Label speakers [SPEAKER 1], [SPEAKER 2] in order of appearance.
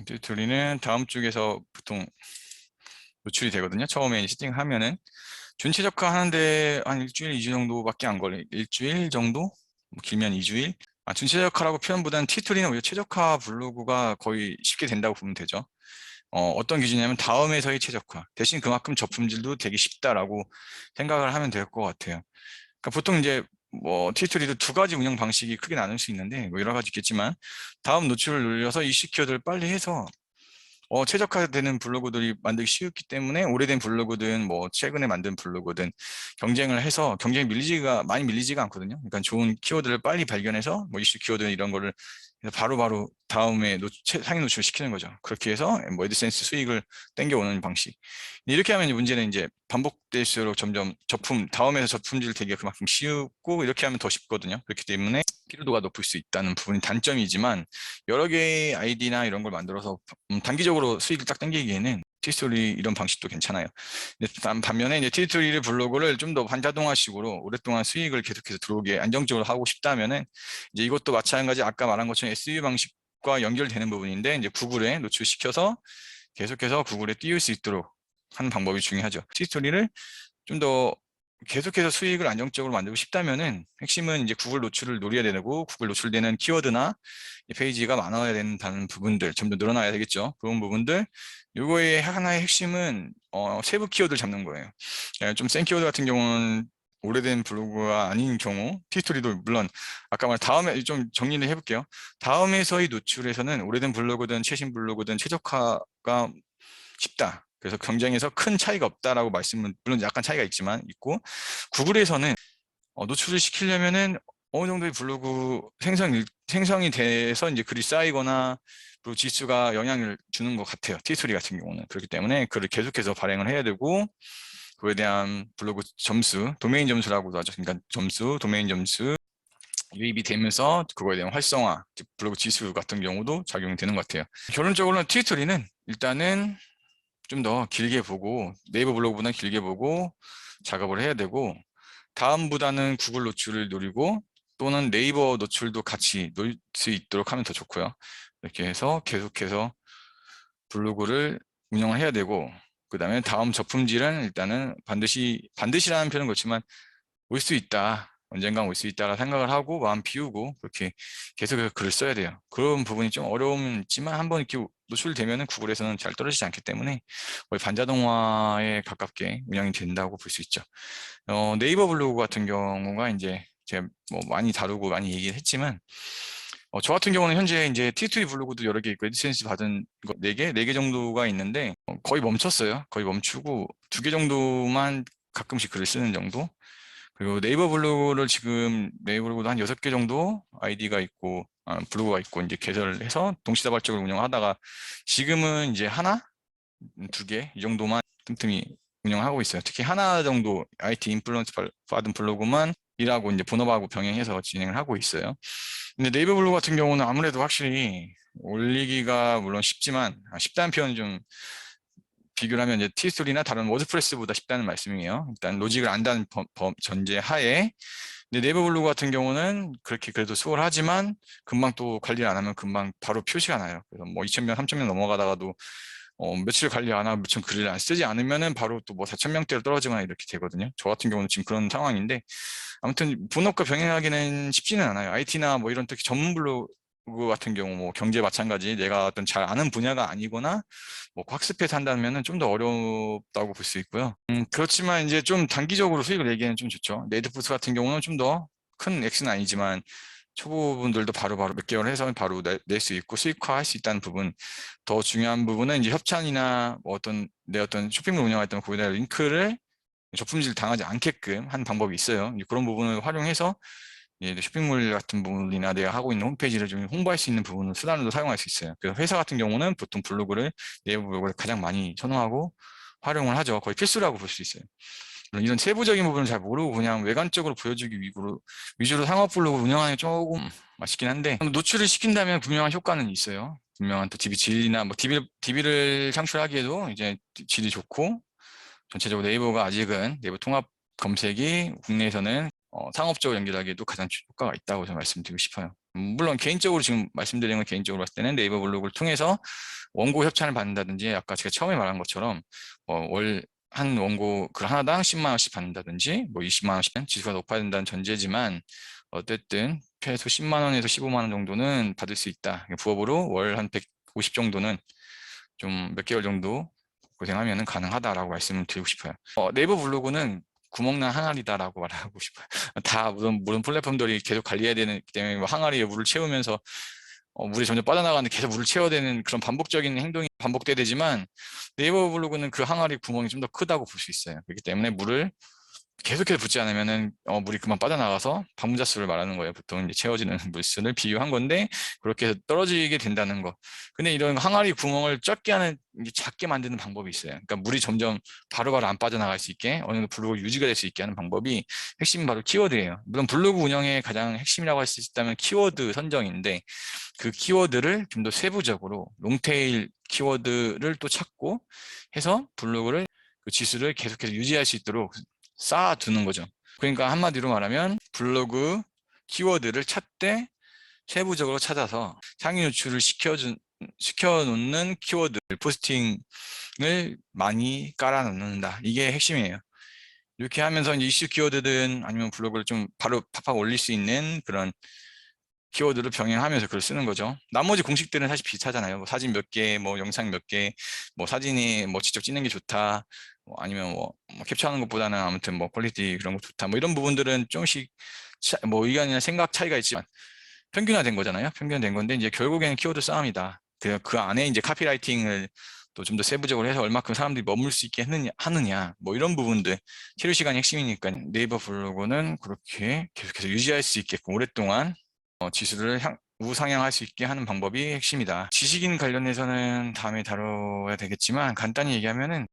[SPEAKER 1] 튜토리는 다음 쪽에서 보통 노출이 되거든요. 처음에 세팅하면은 준 최적화 하는데 한 일주일, 2주 정도밖에 안 걸려요. 일주일 정도? 뭐 길면 2주일? 준 최적화라고 표현보다는 튜토리는 오히려 최적화 블로그가 거의 쉽게 된다고 보면 되죠. 어떤 기준이냐면 다음에서의 최적화. 대신 그만큼 저품질도 되게 쉽다라고 생각을 하면 될 것 같아요. 그러니까 보통 이제 뭐 튜토리도 두 가지 운영 방식이 크게 나눌 수 있는데 뭐 여러 가지 있겠지만 다음 노출을 늘려서 이슈 키워드를 빨리 해서 최적화되는 블로그들이 만들기 쉽기 때문에 오래된 블로그든 뭐 최근에 만든 블로그든 경쟁을 해서 경쟁이 많이 밀리지가 않거든요. 그러니까 좋은 키워드를 빨리 발견해서 뭐 이슈 키워드 이런 거를 바로바로 다음에 상위 노출을 시키는 거죠. 그렇게 해서 뭐 애드센스 수익을 땡겨오는 방식. 이렇게 하면 문제는 이제 반복될수록 점점 다음에서 저품질 되기가 그만큼 쉽고 이렇게 하면 더 쉽거든요. 그렇기 때문에 피로도가 높을 수 있다는 부분이 단점이지만 여러 개의 아이디나 이런 걸 만들어서 단기적으로 수익을 딱 당기기에는 티스토리 이런 방식도 괜찮아요. 반면에 이제 티스토리를 블로그를 좀 더 반자동화식으로 오랫동안 수익을 계속해서 들어오게 안정적으로 하고 싶다면은 이제 이것도 마찬가지 아까 말한 것처럼 SEO 방식과 연결되는 부분인데 이제 구글에 노출시켜서 계속해서 구글에 띄울 수 있도록 하는 방법이 중요하죠. 티스토리를 좀 더 계속해서 수익을 안정적으로 만들고 싶다면은 핵심은 이제 구글 노출을 노려야 되고 구글 노출되는 키워드나 페이지가 많아야 된다는 부분들 좀 더 늘어나야 되겠죠. 그런 부분들 요거의 하나의 핵심은 세부 키워드를 잡는 거예요. 좀 센 키워드 같은 경우는 오래된 블로그가 아닌 경우 티스토리도 물론 아까 말 다음에 좀 정리를 해볼게요. 다음에서의 노출에서는 오래된 블로그든 최신 블로그든 최적화가 쉽다. 그래서 경쟁에서 큰 차이가 없다라고 말씀은 물론 약간 차이가 있지만 있고 구글에서는 노출을 시키려면은 어느 정도의 블로그 생성이 돼서 이제 글이 쌓이거나 그리고 지수가 영향을 주는 것 같아요. 티스토리 같은 경우는 그렇기 때문에 글을 계속해서 발행을 해야 되고 그에 대한 블로그 점수, 도메인 점수라고도 하죠. 그러니까 점수, 도메인 점수 유입이 되면서 그거에 대한 활성화, 즉 블로그 지수 같은 경우도 작용이 되는 것 같아요. 결론적으로는 티스토리는 일단은 좀 더 길게 보고 네이버 블로그보다 길게 보고 작업을 해야 되고 다음보다는 구글 노출을 노리고 또는 네이버 노출도 같이 놓을 수 있도록 하면 더 좋고요. 이렇게 해서 계속해서 블로그를 운영을 해야 되고 그 다음에 다음 저품질은 일단은 반드시라는 표현은 그렇지만 올 수 있다. 언젠간 올 수 있다라 생각을 하고 마음 비우고 그렇게 계속해서 글을 써야 돼요. 그런 부분이 좀 어려움은 있지만 한번 이렇게 노출되면은 구글에서는 잘 떨어지지 않기 때문에 거의 반자동화에 가깝게 운영이 된다고 볼 수 있죠. 네이버 블로그 같은 경우가 이제 제가 뭐 많이 다루고 많이 얘기를 했지만 저 같은 경우는 현재 이제 T2 블로그도 여러 개 있고 애드센스 받은 거 4개? 4개 정도가 있는데 거의 멈췄어요. 거의 멈추고 2개 정도만 가끔씩 글을 쓰는 정도? 그리고 네이버 블로그를 지금 네이버 블로그도 한 6개 정도 아이디가 있고 블로그가 있고 이제 개설을 해서 동시다발적으로 운영하다가 지금은 이제 하나, 2개 이 정도만 틈틈이 운영하고 있어요. 특히 하나 정도 IT 인플루언스 받은 블로그만 일하고 이제 본업하고 병행해서 진행을 하고 있어요. 근데 네이버 블로그 같은 경우는 아무래도 확실히 올리기가 물론 쉽지만 쉽다는 표현은 좀 비교를 하면 이제 티스토리나 다른 워드프레스보다 쉽다는 말씀이에요. 일단 로직을 안다는 전제 하에. 근데 네이버 블로그 같은 경우는 그렇게 그래도 수월하지만 금방 또 관리를 안 하면 금방 바로 표시가 나요. 그래서 뭐 2,000명, 3,000명 넘어가다가도 며칠 관리 안 하고 며칠 글을 안 쓰지 않으면은 바로 또 뭐 4,000명대로 떨어지거나 이렇게 되거든요. 저 같은 경우는 지금 그런 상황인데 아무튼 본업과 병행하기는 쉽지는 않아요. IT나 뭐 이런 특히 전문 블로그 같은 경우 뭐 경제 마찬가지 내가 어떤 잘 아는 분야가 아니거나 뭐 학습해서 한다면은 좀 더 어렵다고 볼 수 있고요. 그렇지만 이제 좀 단기적으로 수익을 내기에는 좀 좋죠. 네이트푸스 같은 경우는 좀 더 큰 액수는 아니지만 초보분들도 바로바로 몇 개월 해서 바로 낼 수 있고 수익화할 수 있다는 부분. 더 중요한 부분은 이제 협찬이나 뭐 내 어떤 쇼핑몰 운영할 때 거기다 링크를 저품질 당하지 않게끔 하는 방법이 있어요. 이제 그런 부분을 활용해서 이제 쇼핑몰 같은 부분이나 내가 하고 있는 홈페이지를 좀 홍보할 수 있는 부분을 수단으로 사용할 수 있어요. 그래서 회사 같은 경우는 보통 블로그를 네이버 블로그를 가장 많이 선호하고 활용을 하죠. 거의 필수라고 볼 수 있어요. 물론 이런 세부적인 부분을 잘 모르고 그냥 외관적으로 보여주기 위주로 상업 블로그 운영하는 게 조금 아쉽긴 한데 노출을 시킨다면 분명한 효과는 있어요. 분명한 또 DB 질이나 뭐 DB를 창출하기에도 이제 질이 좋고 전체적으로 네이버가 아직은 네이버 통합 검색이 국내에서는 상업적으로 연결하기에도 가장 효과가 있다고 저는 말씀드리고 싶어요. 물론 개인적으로 지금 말씀드린 건 개인적으로 봤을 때는 네이버 블로그를 통해서 원고 협찬을 받는다든지 아까 제가 처음에 말한 것처럼 한 원고 글 하나당 10만 원씩 받는다든지 뭐 20만 원씩 지수가 높아야 된다는 전제지만 어쨌든 최소 10만 원에서 15만 원 정도는 받을 수 있다. 부업으로 월 한 150 정도는 좀 몇 개월 정도 고생하면 가능하다라고 말씀을 드리고 싶어요. 네이버 블로그는 구멍난 항아리다라고 말하고 싶어요. 다 물론 플랫폼들이 계속 관리해야 되기 때문에 뭐 항아리에 물을 채우면서 물이 점점 빠져나가는데 계속 물을 채워야 되는 그런 반복적인 행동이 반복돼야 되지만 네이버 블로그는 그 항아리 구멍이 좀 더 크다고 볼 수 있어요. 그렇기 때문에 물을 계속해서 붓지 않으면은 물이 그만 빠져나가서 방부자수를 말하는 거예요. 보통 이제 채워지는 물수를 비유한 건데 그렇게 해서 떨어지게 된다는 거. 근데 이런 항아리 구멍을 작게 만드는 방법이 있어요. 그러니까 물이 점점 바로바로 안 빠져나갈 수 있게 어느 정도 블로그 유지가 될 수 있게 하는 방법이 핵심 바로 키워드예요. 물론 블로그 운영의 가장 핵심이라고 할 수 있다면 키워드 선정인데 그 키워드를 좀 더 세부적으로 롱테일 키워드를 또 찾고 해서 블로그를 그 지수를 계속해서 유지할 수 있도록 쌓아두는 거죠. 그러니까 한마디로 말하면 블로그 키워드를 찾되 세부적으로 찾아서 상위 노출을 시켜놓는 키워드 포스팅을 많이 깔아놓는다. 이게 핵심이에요. 이렇게 하면서 이제 이슈 키워드든 아니면 블로그를 좀 바로 팍팍 올릴 수 있는 그런 키워드를 병행하면서 글을 쓰는 거죠. 나머지 공식들은 사실 비슷하잖아요. 뭐 사진 몇 개, 뭐 영상 몇 개, 뭐 사진이 뭐 직접 찍는 게 좋다. 뭐 아니면 뭐 캡처하는 것보다는 아무튼 뭐 퀄리티 그런 거 좋다. 뭐 이런 부분들은 조금씩 뭐 의견이나 생각 차이가 있지만 평균화된 거잖아요. 평균화된 건데 이제 결국에는 키워드 싸움이다. 그 안에 이제 카피라이팅을 또 좀 더 세부적으로 해서 얼마큼 사람들이 머물 수 있게 하느냐 뭐 이런 부분들 체류 시간이 핵심이니까 네이버 블로그는 그렇게 계속해서 유지할 수 있게끔 오랫동안 지수를 우상향할 수 있게 하는 방법이 핵심이다. 지식인 관련해서는 다음에 다뤄야 되겠지만 간단히 얘기하면은